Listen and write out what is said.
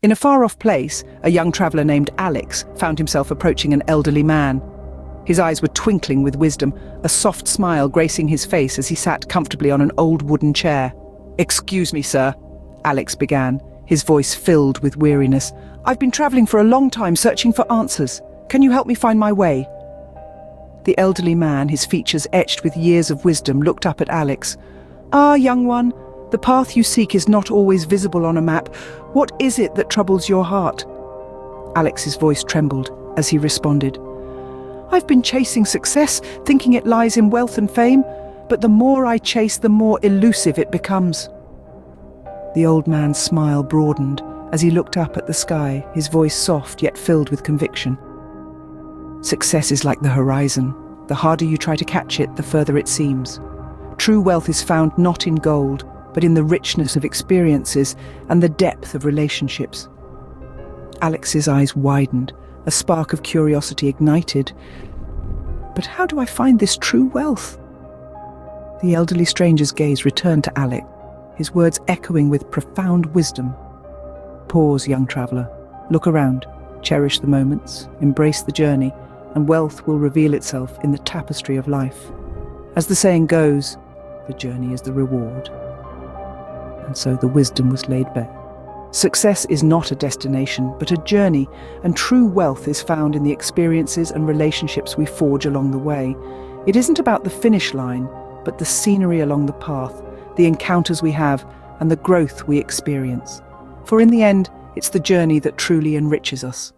In a far-off place, a young traveller named Alex found himself approaching an elderly man. His eyes were twinkling with wisdom, a soft smile gracing his face as he sat comfortably on an old wooden chair. "Excuse me, sir," Alex began, his voice filled with weariness. "I've been travelling for a long time searching for answers. Can you help me find my way?" The elderly man, his features etched with years of wisdom, looked up at Alex. "Ah, young one, the path you seek is not always visible on a map. What is it that troubles your heart?" Alex's voice trembled as he responded. "I've been chasing success, thinking it lies in wealth and fame, but the more I chase, the more elusive it becomes." The old man's smile broadened as he looked up at the sky, his voice soft yet filled with conviction. "Success is like the horizon. The harder you try to catch it, the further it seems. True wealth is found not in gold, but in the richness of experiences and the depth of relationships." Alex's eyes widened, a spark of curiosity ignited. "But how do I find this true wealth?" The elderly stranger's gaze returned to Alex, his words echoing with profound wisdom. "Pause, young traveller. Look around. Cherish the moments, embrace the journey, and wealth will reveal itself in the tapestry of life. As the saying goes, the journey is the reward." And so the wisdom was laid bare. Success is not a destination, but a journey, and true wealth is found in the experiences and relationships we forge along the way. It isn't about the finish line, but the scenery along the path, the encounters we have, and the growth we experience. For in the end, it's the journey that truly enriches us.